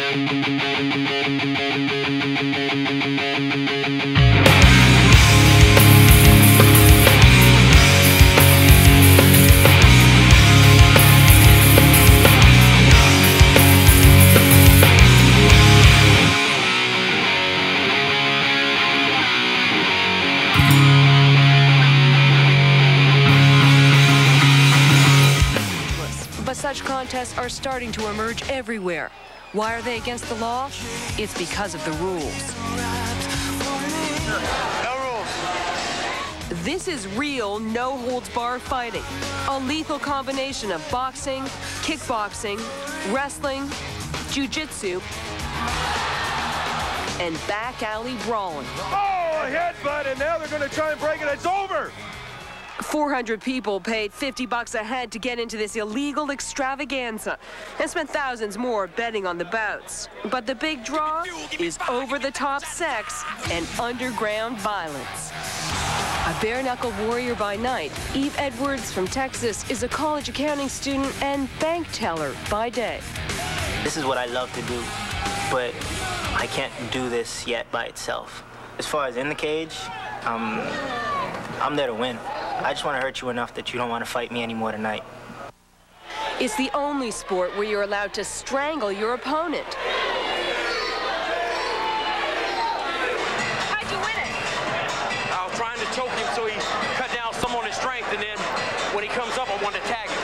But such contests are starting to emerge everywhere. Why are they against the law? It's because of the rules. No rules. This is real no-holds-barred fighting. A lethal combination of boxing, kickboxing, wrestling, jiu-jitsu, and back alley brawling. Oh, a headbutt, and now they're going to try and break it. It's over. 400 people paid $50 a head to get into this illegal extravaganza and spent thousands more betting on the bouts. But the big draw is over-the-top sex and underground violence. A bare-knuckle warrior by night, Eve Edwards from Texas is a college accounting student and bank teller by day. This is what I love to do, but I can't do this yet by itself. As far as in the cage, I'm there to win. I just want to hurt you enough that you don't want to fight me anymore tonight. It's the only sport where you're allowed to strangle your opponent. How'd you win it? I was trying to choke him so he cut down some on his strength, and then when he comes up, I want to tag him.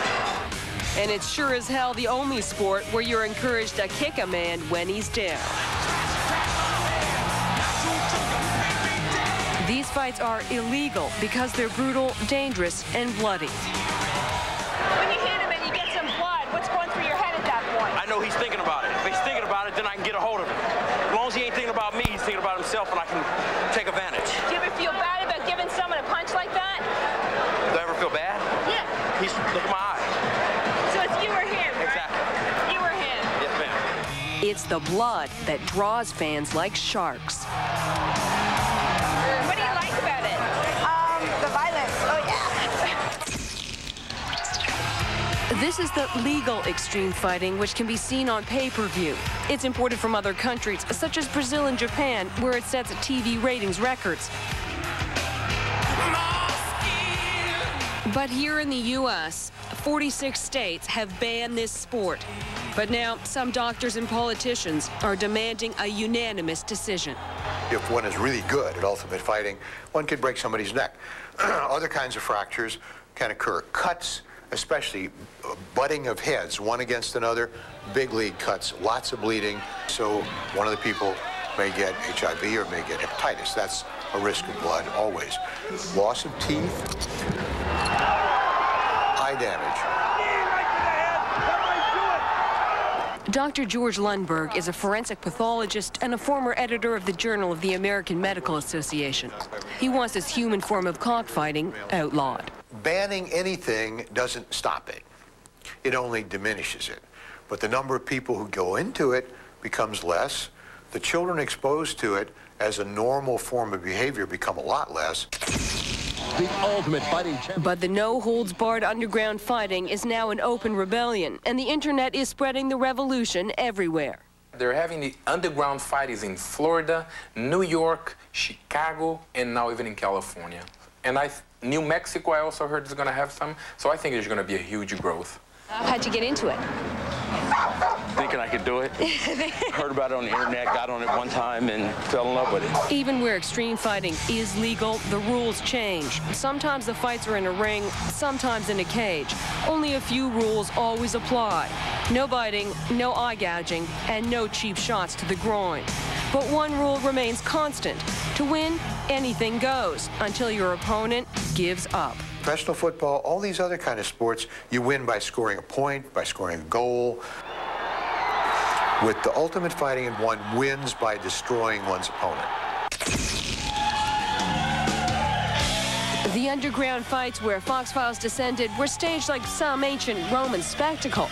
And it's sure as hell the only sport where you're encouraged to kick a man when he's down. These fights are illegal because they're brutal, dangerous, and bloody. When you hit him and you get some blood, what's going through your head at that point? I know he's thinking about it. If he's thinking about it, then I can get a hold of him. As long as he ain't thinking about me, he's thinking about himself, and I can take advantage. Do you ever feel bad about giving someone a punch like that? Do I ever feel bad? Yeah. Look at my eye. So it's you or him, right? Exactly. You or him. Yes, ma'am. It's the blood that draws fans like sharks. What do you like about it? The violence. Oh, yeah. This is the legal extreme fighting, which can be seen on pay-per-view. It's imported from other countries, such as Brazil and Japan, where it sets TV ratings records. But here in the U.S., 46 states have banned this sport. But now, some doctors and politicians are demanding a unanimous decision. If one is really good at ultimate fighting, one could break somebody's neck. Other kinds of fractures can occur. Cuts, especially butting of heads, one against another, big league cuts, lots of bleeding. So one of the people may get HIV or may get hepatitis. That's a risk of blood, always. Loss of teeth, eye damage. Dr. George Lundberg is a forensic pathologist and a former editor of the Journal of the American Medical Association. He wants this human form of cockfighting outlawed. Banning anything doesn't stop it. It only diminishes it. But the number of people who go into it becomes less. The children exposed to it as a normal form of behavior become a lot less. The ultimate fighting champion. But the no-holds-barred underground fighting is now an open rebellion, and the internet is spreading the revolution everywhere. They're having the underground fights in Florida, New York, Chicago, and now even in California. And New Mexico, I also heard is going to have some, so I think there's going to be a huge growth. How'd you get into it? Thinking I could do it. Heard about it on the internet, got on it one time, and fell in love with it. Even where extreme fighting is legal, the rules change. Sometimes the fights are in a ring, sometimes in a cage. Only a few rules always apply. No biting, no eye gouging, and no cheap shots to the groin. But one rule remains constant. To win, anything goes until your opponent gives up. Professional football, all these other kind of sports, you win by scoring a point, by scoring a goal. With the ultimate fighting, one wins by destroying one's opponent. The underground fights where Fox Files descended were staged like some ancient Roman spectacle.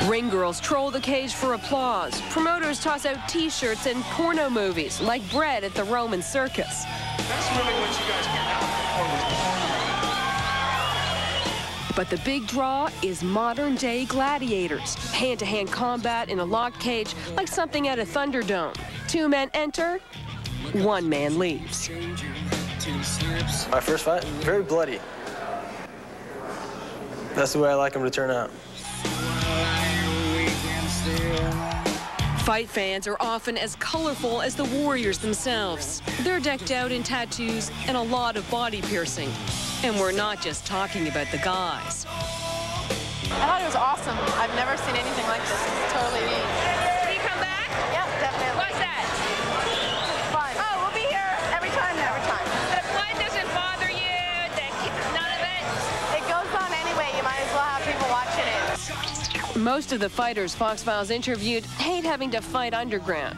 Ring girls troll the cage for applause. Promoters toss out T-shirts and porno movies like bread at the Roman circus. That's really what you guys came out for. But the big draw is modern-day gladiators. Hand-to-hand combat in a locked cage like something out of Thunderdome. 2 men enter, 1 man leaves. My first fight, very bloody. That's the way I like them to turn out. Fight fans are often as colorful as the warriors themselves. They're decked out in tattoos and a lot of body piercing. And we're not just talking about the guys. I thought it was awesome. I've never seen anything like this. It's totally neat. Will you come back? Yep, definitely. What's that? Fun. Oh, we'll be here every time now. Every time. The blood doesn't bother you? None of it? It goes on anyway. You might as well have people watching it. Most of the fighters Fox Files interviewed hate having to fight underground.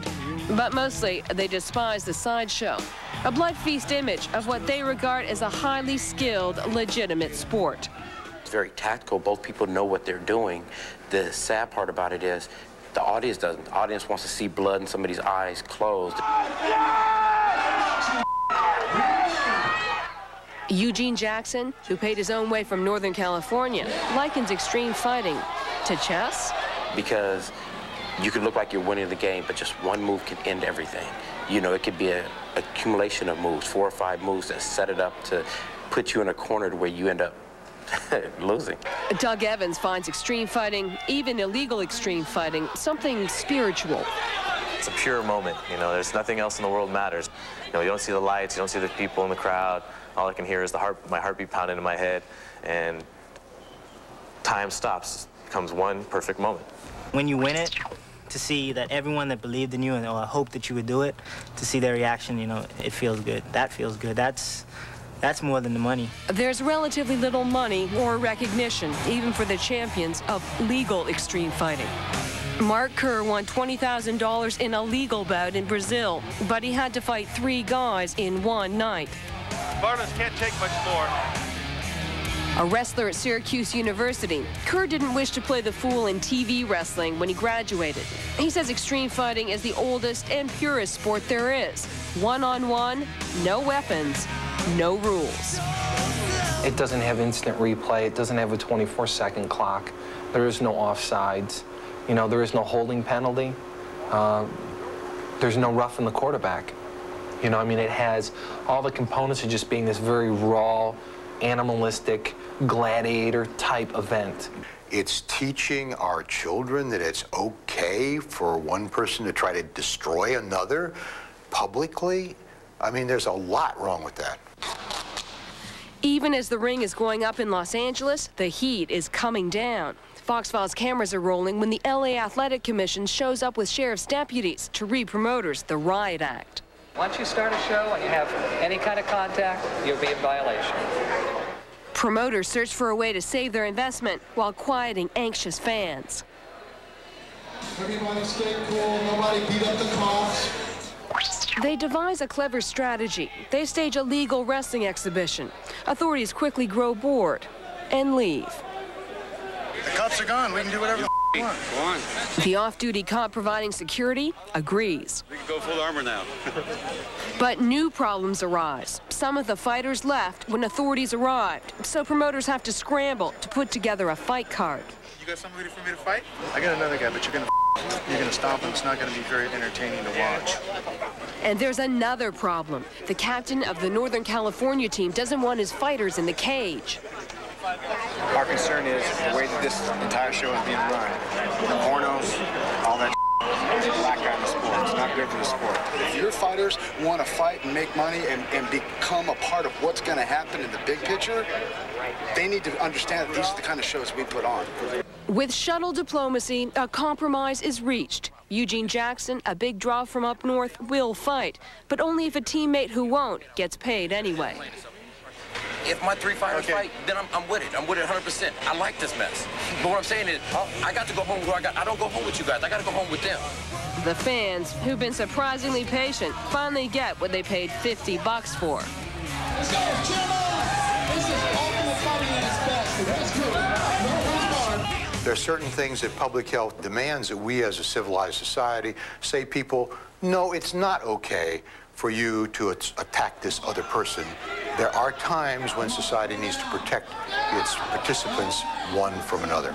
But mostly, they despise the sideshow. A blood feast image of what they regard as a highly skilled, legitimate sport. It's very tactical. Both people know what they're doing. The sad part about it is the audience doesn't. The audience wants to see blood and somebody's eyes closed. Eugene Jackson, who paid his own way from Northern California, likens extreme fighting to chess. Because you could look like you're winning the game, but just one move can end everything. You know, it could be an accumulation of moves, 4 or 5 moves that set it up to put you in a corner to where you end up losing. Doug Evans finds extreme fighting, even illegal extreme fighting, something spiritual. It's a pure moment, you know, there's nothing else in the world matters. You know, you don't see the lights, you don't see the people in the crowd. All I can hear is my heartbeat pounding in my head, and time stops. It becomes one perfect moment. When you win it, to see that everyone that believed in you and hoped that you would do it, to see their reaction, you know, it feels good. That feels good. That's more than the money. There's relatively little money or recognition, even for the champions of legal extreme fighting. Mark Kerr won $20,000 in a legal bout in Brazil, but he had to fight 3 guys in one night. Vargas can't take much more. A wrestler at Syracuse University, Kerr didn't wish to play the fool in TV wrestling when he graduated. He says extreme fighting is the oldest and purest sport there is. One-on-one, no weapons, no rules. It doesn't have instant replay. It doesn't have a 24-second clock. There is no offsides. You know, there is no holding penalty. There's no roughing the quarterback. You know, I mean, it has all the components of just being this very raw, animalistic, gladiator-type event. It's teaching our children that it's okay for one person to try to destroy another publicly. I mean, there's a lot wrong with that. Even as the ring is going up in Los Angeles, the heat is coming down. Fox Files cameras are rolling when the LA Athletic Commission shows up with sheriff's deputies to read promoters the Riot Act. Once you start a show and you have any kind of contact, you'll be in violation. Promoters search for a way to save their investment while quieting anxious fans. Everybody stay cool, nobody beat up the cops. They devise a clever strategy. They stage a legal wrestling exhibition. Authorities quickly grow bored and leave. The cops are gone. We can do whatever we want. Go on. The off-duty cop providing security agrees. We can go full armor now. But new problems arise. Some of the fighters left when authorities arrived, so promoters have to scramble to put together a fight card. You got somebody for me to fight? I got another guy, but you're gonna stop him. It's not gonna be very entertaining to watch. And there's another problem. The captain of the Northern California team doesn't want his fighters in the cage. Our concern is the way that this entire show is being run. The pornos, all that is a black guy in the sport. It's not good for the sport. If your fighters want to fight and make money and become a part of what's going to happen in the big picture, they need to understand that these are the kind of shows we put on. With shuttle diplomacy, a compromise is reached. Eugene Jackson, a big draw from up north, will fight, but only if a teammate who won't gets paid anyway. If my 3 fighters fight, then I'm with it. I'm with it 100%. I like this mess. But what I'm saying is, I got to go home where I don't go home with you guys. I got to go home with them. The fans, who've been surprisingly patient, finally get what they paid $50 for. Let's go, This is Ultimate Fighting at its best. That's good. There are certain things that public health demands that we as a civilized society say people, no, it's not okay for you to attack this other person. There are times when society needs to protect its participants one from another.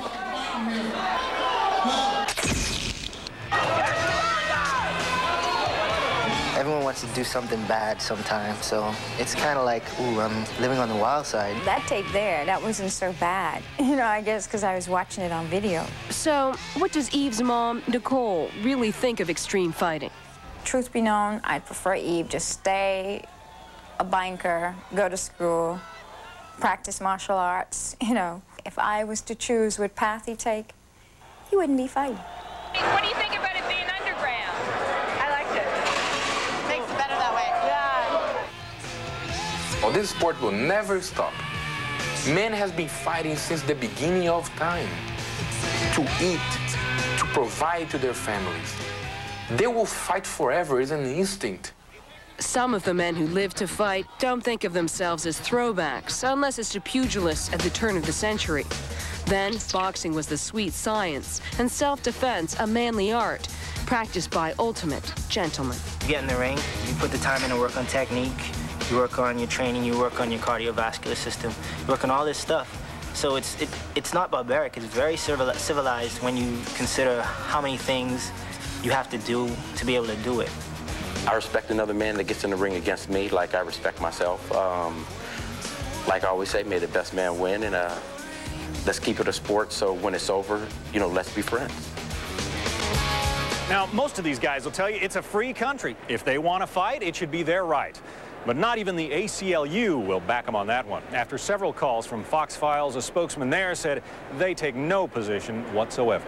Everyone wants to do something bad sometimes, so it's kind of like, ooh, I'm living on the wild side. That tape there, that wasn't so bad. You know, I guess because I was watching it on video. So, what does Eve's mom, Nicole, really think of extreme fighting? Truth be known, I'd prefer Eve just stay a banker, go to school, practice martial arts. You know, if I was to choose what path he'd take, he wouldn't be fighting. What do you think about it being underground? I liked it. Makes it better that way. Well, this sport will never stop. Man has been fighting since the beginning of time to eat, to provide to their families. They will fight forever. It's an instinct. Some of the men who live to fight don't think of themselves as throwbacks, unless it's to pugilists at the turn of the century. Then, boxing was the sweet science, and self-defense a manly art, practiced by ultimate gentlemen. You get in the ring, you put the time in to work on technique, you work on your training, you work on your cardiovascular system, you work on all this stuff. So it's not barbaric, it's very civilized when you consider how many things you have to do to be able to do it. I respect another man that gets in the ring against me like I respect myself. Like I always say, may the best man win, and let's keep it a sport, so when it's over, you know, let's be friends. Now, most of these guys will tell you it's a free country. If they want to fight, it should be their right. But not even the ACLU will back them on that one. After several calls from Fox Files, a spokesman there said they take no position whatsoever.